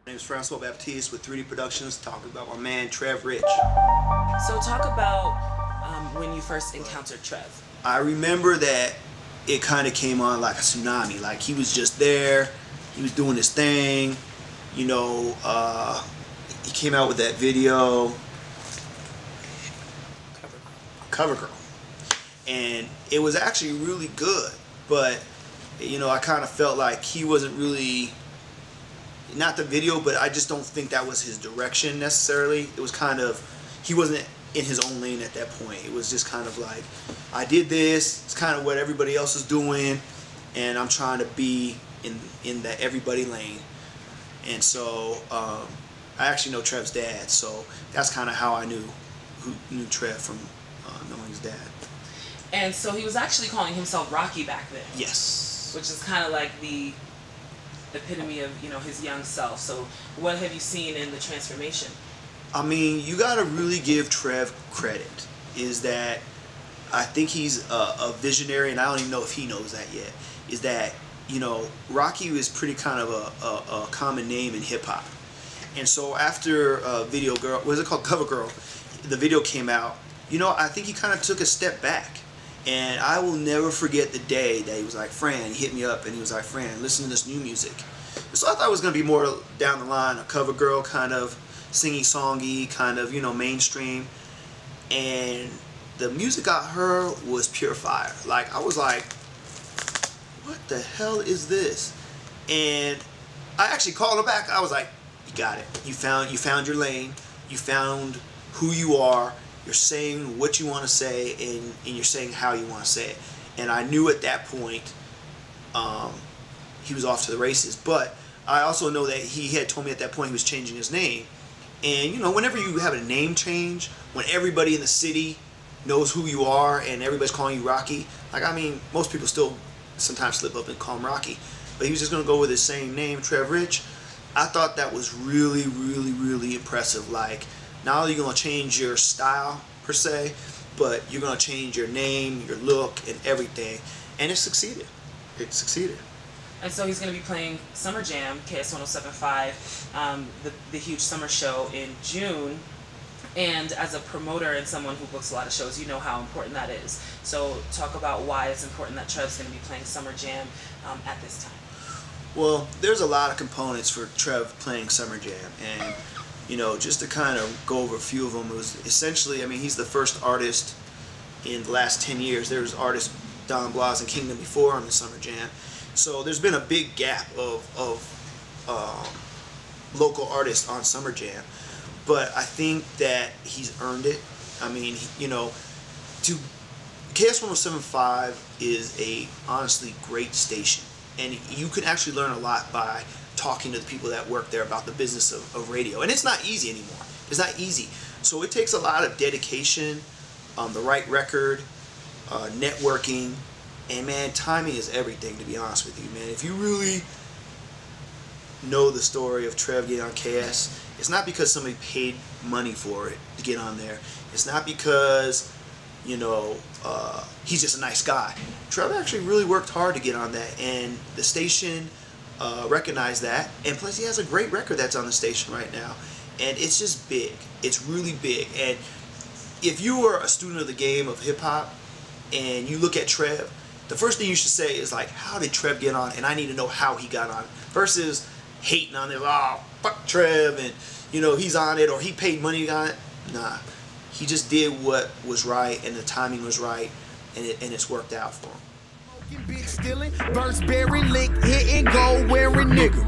My name is Francois Baptiste with 3D Productions, talking about my man Trev Rich. So talk about when you first encountered Trev. I remember that it kind of came on like a tsunami. Like he was just there, he was doing his thing. You know, he came out with that video, Cover Girl, and it was actually really good. But you know, I kind of felt like he wasn't really, not the video, but I just don't think that was his direction necessarily. It was kind of, he wasn't in his own lane at that point. It was just kind of like, I did this, it's kind of what everybody else is doing, and I'm trying to be in that everybody lane. And so I actually know Trev's dad, so that's kind of how I knew Trev from knowing his dad. And so he was actually calling himself Rocky back then. Yes. Which is kind of like the epitome of, you know, his young self. So what have you seen in the transformation? I mean, you gotta really give Trev credit, is that I think he's a visionary, and I don't even know if he knows that yet, is that, you know, Rocky is pretty kind of a common name in hip-hop. And so after Video Girl, what is it called, Cover Girl, the video came out, you know, I think he kind of took a step back. And I will never forget the day that he was like, Fran, he hit me up and he was like, Fran, listen to this new music. So I thought it was going to be more down the line, a Cover Girl kind of singing songy, kind of, you know, mainstream. And the music I heard was pure fire. Like, I was like, what the hell is this? And I actually called him back. I was like, you got it. You found your lane. You found who you are. You're saying what you want to say, and you're saying how you want to say it. And I knew at that point he was off to the races. But I also know that he had told me at that point he was changing his name. And you know, whenever you have a name change, when everybody in the city knows who you are and everybody's calling you Rocky, like, I mean, most people still sometimes slip up and call him Rocky. But he was just going to go with his same name, Trev Rich. I thought that was really, really, really impressive. Like, not only are you going to change your style, per se, but you're going to change your name, your look, and everything. And it succeeded. It succeeded. And so he's going to be playing Summer Jam, KS 107.5, the huge summer show in June. And as a promoter and someone who books a lot of shows, you know how important that is. So talk about why it's important that Trev's going to be playing Summer Jam at this time. Well, there's a lot of components for Trev playing Summer Jam, and you know, just to kind of go over a few of them, it was essentially, I mean, he's the first artist in the last 10 years. There was artists Don Blas and Kingdom before him in Summer Jam. So there's been a big gap of local artists on Summer Jam. But I think that he's earned it. I mean, you know, KS 107.5 is a honestly great station. And you can actually learn a lot by talking to the people that work there about the business of radio. And it's not easy anymore. It's not easy. So it takes a lot of dedication, the right record, networking, and man, timing is everything, to be honest with you, man. If you really know the story of Trev getting on KS, it's not because somebody paid money for it to get on there. It's not because, you know, he's just a nice guy. Trev actually really worked hard to get on that, and the station recognize that, and plus he has a great record that's on the station right now, and it's just big. It's really big. And if you are a student of the game of hip-hop and you look at Trev, the first thing you should say is like, how did Trev get on, and I need to know how he got on, versus hating on it, oh fuck Trev, and you know, he's on it, or he paid money on it. Nah, he just did what was right, and the timing was right, and it's worked out for him. Bitch stealing, burst berry lick, hitting gold wearing nigga.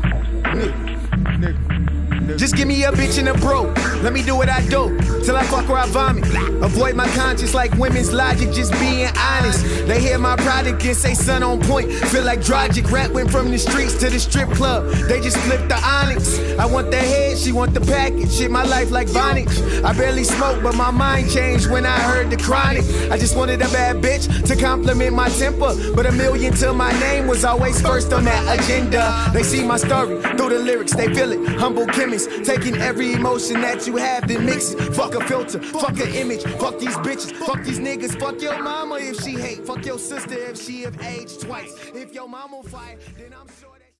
Just give me a bitch and a bro. Let me do what I do till I fuck or I vomit. Avoid my conscience like women's logic, just being honest. They hear my product and say son on point. Feel like Drogic, rap went from the streets to the strip club. They just flipped the onyx. I want the head, she want the package. Shit, my life like Vonage. I barely smoke, but my mind changed when I heard the chronic. I just wanted a bad bitch to compliment my temper, but a million till my name was always first on that agenda. They see my story through the lyrics, they feel it. Humble chemist, taking every emotion that you have, then mix it. Fuck a filter, fuck an image, fuck these bitches, fuck these niggas, fuck your mama if she hate, fuck your sister if she have aged twice. If your mama fight, then I'm sure that